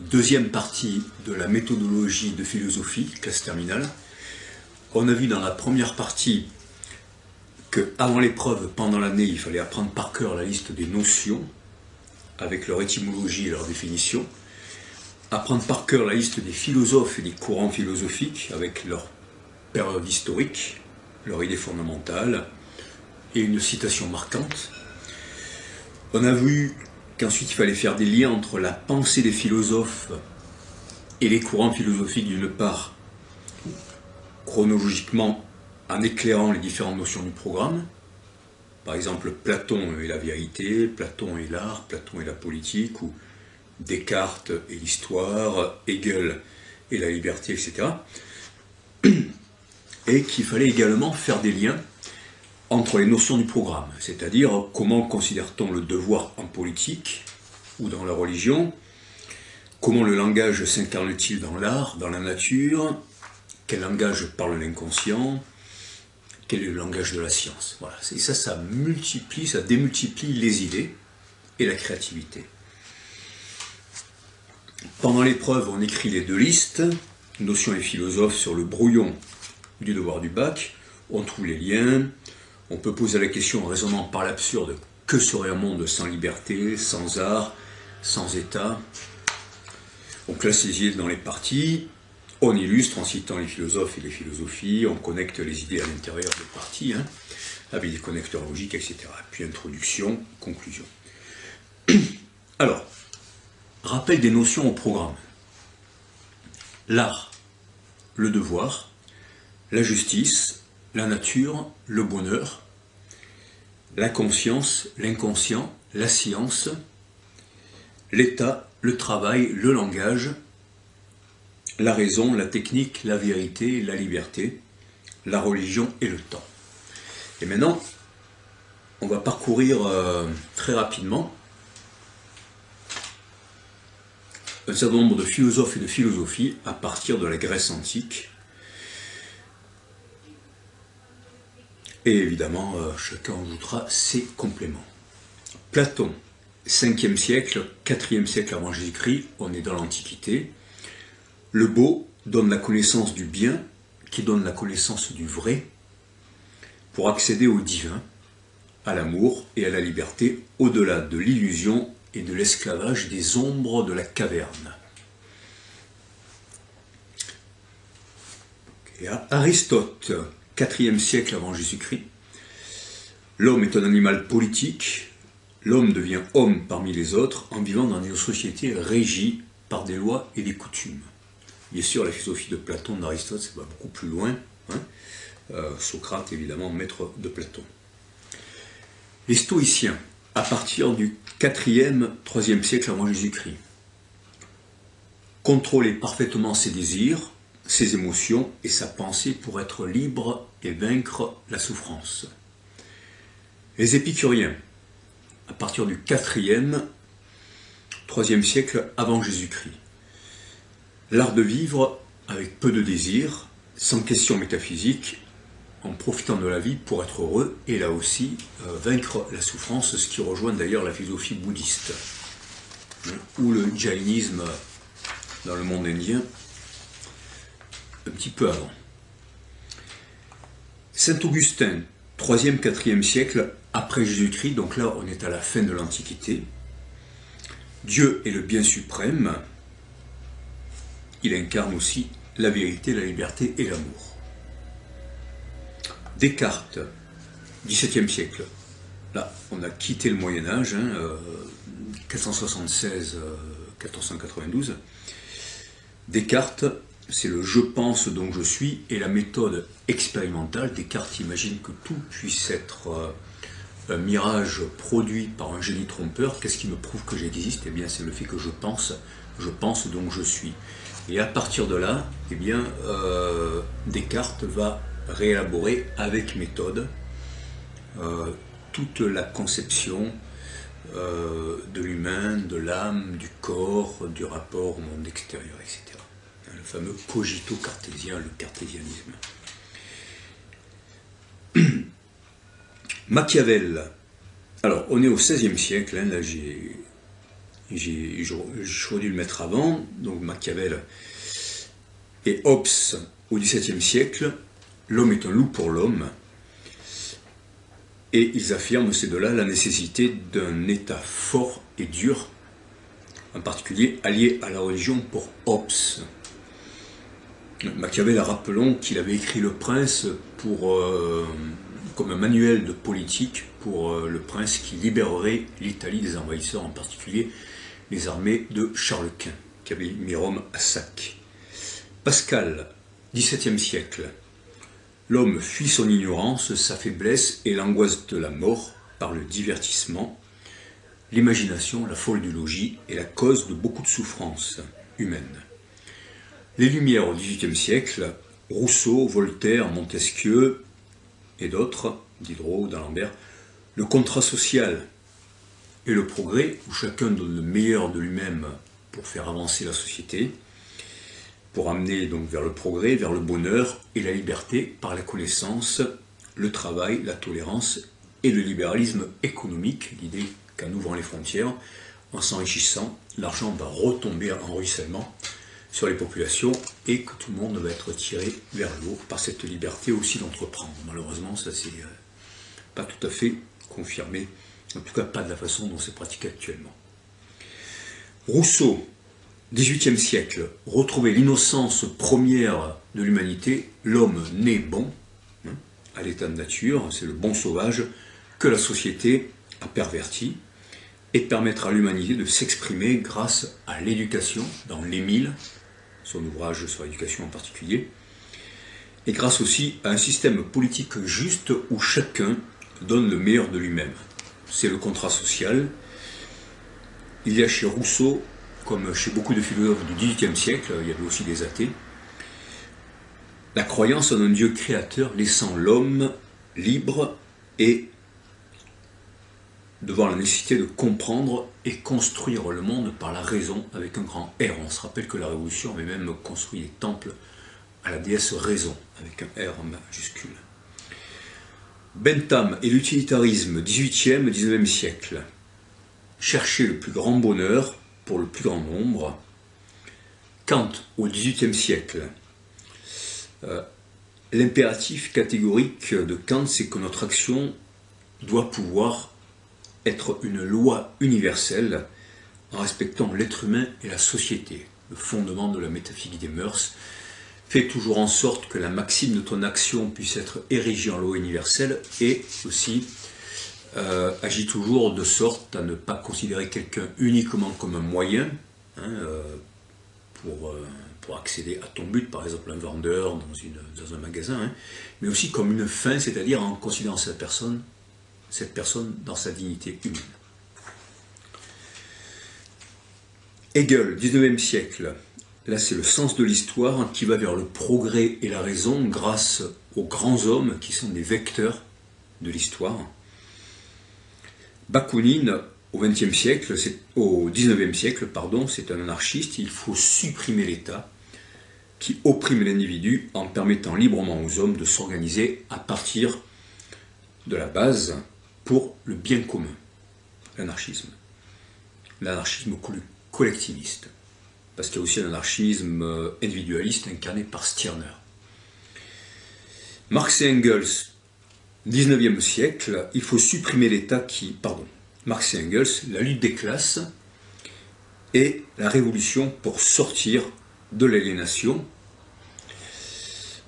Deuxième partie de la méthodologie de philosophie, classe terminale. On a vu dans la première partie qu'avant l'épreuve, pendant l'année, il fallait apprendre par cœur la liste des notions, avec leur étymologie et leur définition. Apprendre par cœur la liste des philosophes et des courants philosophiques, avec leur période historique, leur idée fondamentale, et une citation marquante. On a vu qu'ensuite il fallait faire des liens entre la pensée des philosophes et les courants philosophiques d'une part, chronologiquement en éclairant les différentes notions du programme. Par exemple, Platon et la vérité, Platon et l'art, Platon et la politique, ou Descartes et l'histoire, Hegel et la liberté, etc. Et qu'il fallait également faire des liens entre les notions du programme, c'est-à-dire comment considère-t-on le devoir en politique ou dans la religion, comment le langage s'incarne-t-il dans l'art, dans la nature, quel langage parle l'inconscient, quel est le langage de la science. Voilà. Et ça multiplie, ça démultiplie les idées et la créativité. Pendant l'épreuve, on écrit les deux listes, notions et philosophes sur le brouillon du devoir du bac, on trouve les liens. On peut poser la question en raisonnant par l'absurde, que serait un monde sans liberté, sans art, sans État? On classe les idées dans les parties, on illustre en citant les philosophes et les philosophies, on connecte les idées à l'intérieur des parties, avec des connecteurs logiques, etc. Puis introduction, conclusion. Alors, rappel des notions au programme. L'art, le devoir, la justice, la nature, le bonheur, la conscience, l'inconscient, la science, l'état, le travail, le langage, la raison, la technique, la vérité, la liberté, la religion et le temps. Et maintenant, on va parcourir très rapidement un certain nombre de philosophes et de philosophies à partir de la Grèce antique. Et évidemment, chacun ajoutera ses compléments. Platon, 5e siècle, 4e siècle avant Jésus-Christ, on est dans l'Antiquité. Le beau donne la connaissance du bien, qui donne la connaissance du vrai, pour accéder au divin, à l'amour et à la liberté, au-delà de l'illusion et de l'esclavage des ombres de la caverne. Et Aristote, 4e siècle avant Jésus-Christ, l'homme est un animal politique, l'homme devient homme parmi les autres en vivant dans une société régie par des lois et des coutumes. Bien sûr, la philosophie de Platon, d'Aristote, ça va beaucoup plus loin. Socrate, évidemment, maître de Platon. Les stoïciens, à partir du 4e, 3e siècle avant Jésus-Christ, contrôler parfaitement ses désirs, ses émotions et sa pensée pour être libre et vaincre la souffrance. Les épicuriens, à partir du 4e, 3e siècle avant Jésus-Christ. L'art de vivre avec peu de désirs, sans question métaphysique, en profitant de la vie pour être heureux, et là aussi vaincre la souffrance, ce qui rejoint d'ailleurs la philosophie bouddhiste, ou le jainisme dans le monde indien, un petit peu avant. Saint Augustin, 3e, 4e siècle après Jésus-Christ, donc là on est à la fin de l'Antiquité. Dieu est le bien suprême, il incarne aussi la vérité, la liberté et l'amour. Descartes, 17e siècle, là on a quitté le Moyen-Âge, 476-1492. Descartes, c'est le « je pense donc je suis » et la méthode expérimentale. Descartes imagine que tout puisse être un mirage produit par un génie trompeur. Qu'est-ce qui me prouve que j'existe? Eh bien, c'est le fait que je pense donc je suis. Et à partir de là, eh bien, Descartes va réélaborer avec méthode toute la conception de l'humain, de l'âme, du corps, du rapport au monde extérieur, etc. Le fameux cogito cartésien, le cartésianisme. Machiavel. Alors, on est au XVIe siècle, là j'ai J'aurais dû le mettre avant, donc Machiavel et Hobbes au XVIIe siècle, l'homme est un loup pour l'homme, et ils affirment, ces deux-là, la nécessité d'un État fort et dur, en particulier allié à la religion pour Hobbes. Machiavel, rappelons qu'il avait écrit Le Prince comme un manuel de politique pour le prince qui libérerait l'Italie des envahisseurs, en particulier les armées de Charles Quint, qui avait mis Rome à sac. Pascal, XVIIe siècle. L'homme fuit son ignorance, sa faiblesse et l'angoisse de la mort par le divertissement. L'imagination, la folle du logis, est la cause de beaucoup de souffrances humaines. Les Lumières au XVIIIe siècle, Rousseau, Voltaire, Montesquieu et d'autres, Diderot, d'Alembert, le contrat social et le progrès, où chacun donne le meilleur de lui-même pour faire avancer la société, pour amener donc vers le progrès, vers le bonheur et la liberté par la connaissance, le travail, la tolérance et le libéralisme économique, l'idée qu'en ouvrant les frontières, en s'enrichissant, l'argent va retomber en ruissellement sur les populations et que tout le monde va être tiré vers le haut par cette liberté aussi d'entreprendre. Malheureusement, ça c'est pas tout à fait confirmé, en tout cas pas de la façon dont c'est pratiqué actuellement. Rousseau, XVIIIe siècle, retrouver l'innocence première de l'humanité, l'homme né bon, à l'état de nature, c'est le bon sauvage, que la société a perverti, et permettre à l'humanité de s'exprimer grâce à l'éducation, dans l'Émile, son ouvrage sur l'éducation en particulier, et grâce aussi à un système politique juste où chacun donne le meilleur de lui-même. C'est le contrat social. Il y a chez Rousseau, comme chez beaucoup de philosophes du XVIIIe siècle, il y avait aussi des athées, la croyance en un Dieu créateur laissant l'homme libre et devant la nécessité de comprendre et construire le monde par la raison avec un grand R. On se rappelle que la Révolution avait même construit des temples à la déesse Raison avec un R majuscule. Bentham et l'utilitarisme, 18e, 19e siècle. Chercher le plus grand bonheur pour le plus grand nombre. Kant, au XVIIIe siècle. L'impératif catégorique de Kant, c'est que notre action doit pouvoir être une loi universelle en respectant l'être humain et la société. Le fondement de la métaphysique des mœurs fait toujours en sorte que la maxime de ton action puisse être érigée en loi universelle et aussi agit toujours de sorte à ne pas considérer quelqu'un uniquement comme un moyen pour accéder à ton but, par exemple un vendeur dans un magasin, mais aussi comme une fin, c'est-à-dire en considérant cette personne dans sa dignité humaine. Hegel, 19e siècle. Là, c'est le sens de l'histoire qui va vers le progrès et la raison grâce aux grands hommes qui sont des vecteurs de l'histoire. Bakounine, au 19e siècle, c'est un anarchiste. Il faut supprimer l'État qui opprime l'individu en permettant librement aux hommes de s'organiser à partir de la base pour le bien commun. L'anarchisme collectiviste, parce qu'il y a aussi un anarchisme individualiste incarné par Stirner. Marx et Engels, 19e siècle, il faut supprimer l'État Marx et Engels, la lutte des classes et la révolution pour sortir de l'aliénation,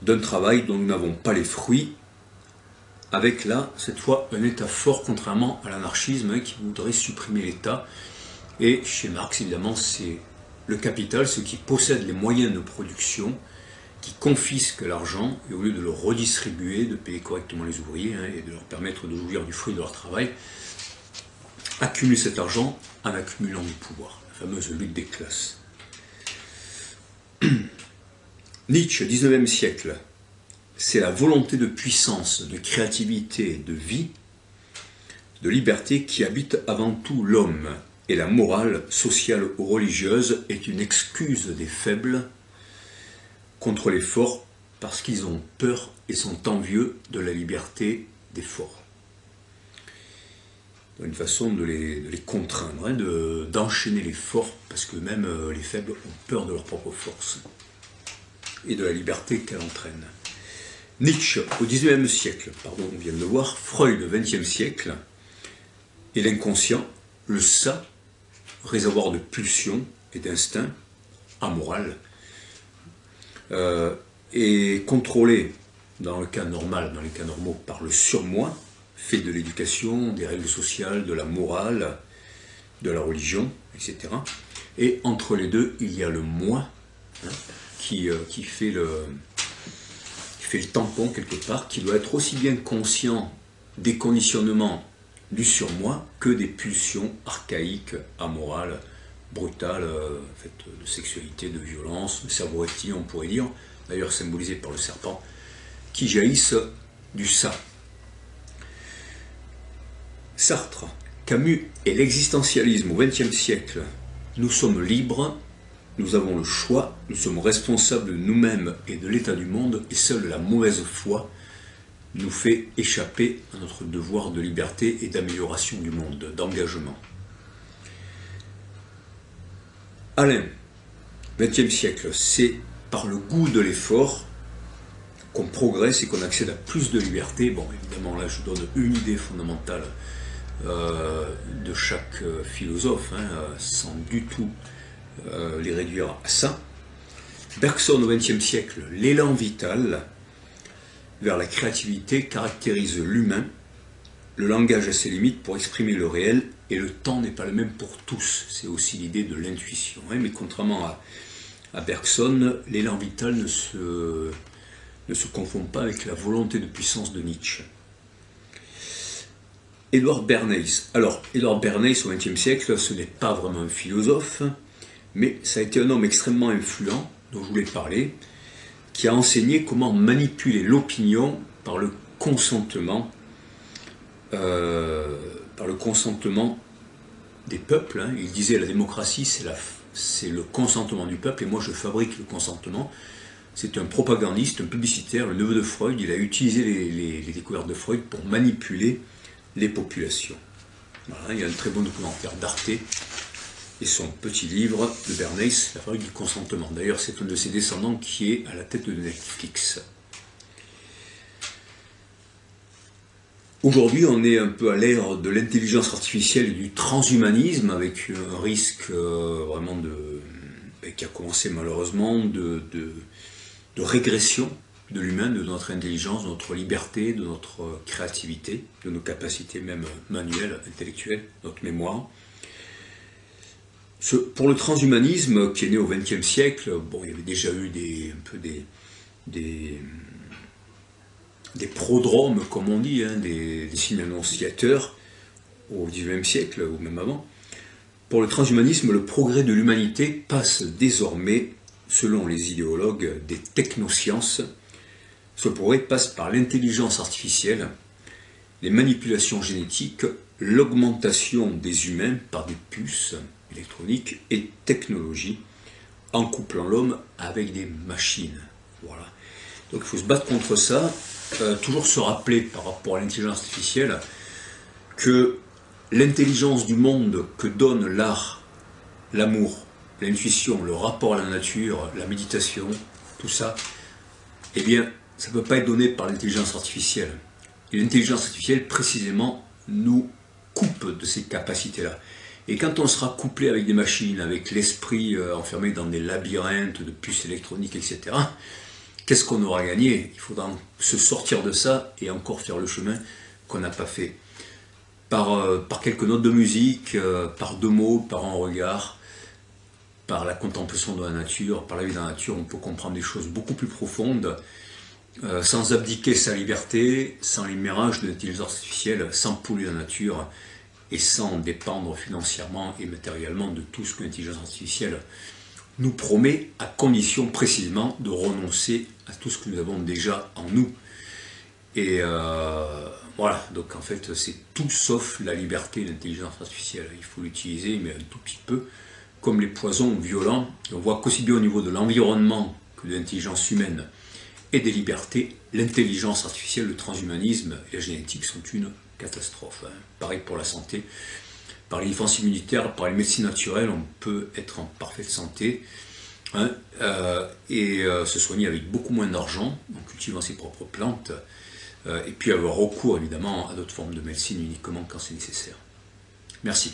d'un travail dont nous n'avons pas les fruits, avec là, cette fois, un État fort, contrairement à l'anarchisme qui voudrait supprimer l'État. Et chez Marx, évidemment, c'est le capital, ceux qui possèdent les moyens de production, qui confisquent l'argent, et au lieu de le redistribuer, de payer correctement les ouvriers, et de leur permettre de jouir du fruit de leur travail, accumulent cet argent en accumulant du pouvoir. La fameuse lutte des classes. Nietzsche, 19e siècle. C'est la volonté de puissance, de créativité, de vie, de liberté qui habite avant tout l'homme. Et la morale sociale ou religieuse est une excuse des faibles contre les forts parce qu'ils ont peur et sont envieux de la liberté des forts. une façon de les contraindre, hein, d'enchaîner les forts, parce que même les faibles ont peur de leur propre force et de la liberté qu'elle entraîne. Nietzsche au XIXe siècle, pardon, on vient de le voir, Freud au XXe siècle, et l'inconscient, le ça, réservoir de pulsions et d'instincts, amoral, est contrôlé dans le cas normal, dans les cas normaux, par le surmoi, fait de l'éducation, des règles sociales, de la morale, de la religion, etc. Et entre les deux, il y a le moi, hein, qui fait le tampon quelque part, qui doit être aussi bien conscient des conditionnements du surmoi que des pulsions archaïques, amorales, brutales, de sexualité, de violence, de cerveau reptilien, on pourrait dire, d'ailleurs symbolisé par le serpent, qui jaillissent du ça. Sartre, Camus et l'existentialisme au XXe siècle. Nous sommes libres, nous avons le choix, nous sommes responsables de nous-mêmes et de l'état du monde, et seule la mauvaise foi nous fait échapper à notre devoir de liberté et d'amélioration du monde, d'engagement. Alain, XXe siècle, c'est par le goût de l'effort qu'on progresse et qu'on accède à plus de liberté. Bon, évidemment, là, je donne une idée fondamentale de chaque philosophe, hein, sans du tout les réduire à ça. Bergson au XXe siècle, l'élan vital vers la créativité caractérise l'humain, le langage a ses limites pour exprimer le réel, et le temps n'est pas le même pour tous. C'est aussi l'idée de l'intuition. Hein, mais contrairement à Bergson, l'élan vital ne se confond pas avec la volonté de puissance de Nietzsche. Édouard Bernays. Alors, Édouard Bernays au XXe siècle, ce n'est pas vraiment un philosophe, mais ça a été un homme extrêmement influent, dont je voulais parler, qui a enseigné comment manipuler l'opinion par le consentement des peuples. Hein. Il disait la démocratie, c'est le consentement du peuple, et moi je fabrique le consentement. C'est un propagandiste, un publicitaire, le neveu de Freud. Il a utilisé les découvertes de Freud pour manipuler les populations. Voilà, il y a un très bon documentaire d'Arte et son petit livre de Bernays, La fabrique du consentement. D'ailleurs, c'est un de ses descendants qui est à la tête de Netflix. Aujourd'hui, on est un peu à l'ère de l'intelligence artificielle et du transhumanisme, avec un risque vraiment qui a commencé malheureusement de régression de l'humain, de notre intelligence, de notre liberté, de notre créativité, de nos capacités même manuelles, intellectuelles, notre mémoire. Pour le transhumanisme, qui est né au XXe siècle, bon, il y avait déjà eu des prodromes, comme on dit, hein, des signes annonciateurs au XIXe siècle, ou même avant. Pour le transhumanisme, le progrès de l'humanité passe désormais, selon les idéologues des technosciences, ce progrès passe par l'intelligence artificielle, les manipulations génétiques, l'augmentation des humains par des puces électroniques et technologies, en couplant l'homme avec des machines. Voilà. Donc il faut se battre contre ça, toujours se rappeler par rapport à l'intelligence artificielle que l'intelligence du monde que donne l'art, l'amour, l'intuition, le rapport à la nature, la méditation, tout ça, eh bien, ça ne peut pas être donné par l'intelligence artificielle. Et l'intelligence artificielle, précisément, nous coupe de ces capacités-là. Et quand on sera couplé avec des machines, avec l'esprit enfermé dans des labyrinthes de puces électroniques, etc., qu'est-ce qu'on aura gagné? Il faudra se sortir de ça et encore faire le chemin qu'on n'a pas fait. Par quelques notes de musique, par 2 mots, par un regard, par la contemplation de la nature, par la vie dans la nature, on peut comprendre des choses beaucoup plus profondes, sans abdiquer sa liberté, sans les mirages de l'intelligence artificielle, sans polluer la nature et sans dépendre financièrement et matériellement de tout ce que l'intelligence artificielle nous promet, à condition précisément de renoncer à tout ce que nous avons déjà en nous. Et voilà, donc en fait c'est tout sauf la liberté de l'intelligence artificielle. Il faut l'utiliser, mais un tout petit peu, comme les poisons violents. On voit qu'aussi bien au niveau de l'environnement que de l'intelligence humaine, et des libertés. L'intelligence artificielle, le transhumanisme et la génétique sont une catastrophe. Pareil pour la santé. Par les défenses immunitaires, par les médecines naturelles, on peut être en parfaite santé et se soigner avec beaucoup moins d'argent, en cultivant ses propres plantes, et puis avoir recours évidemment à d'autres formes de médecine uniquement quand c'est nécessaire. Merci.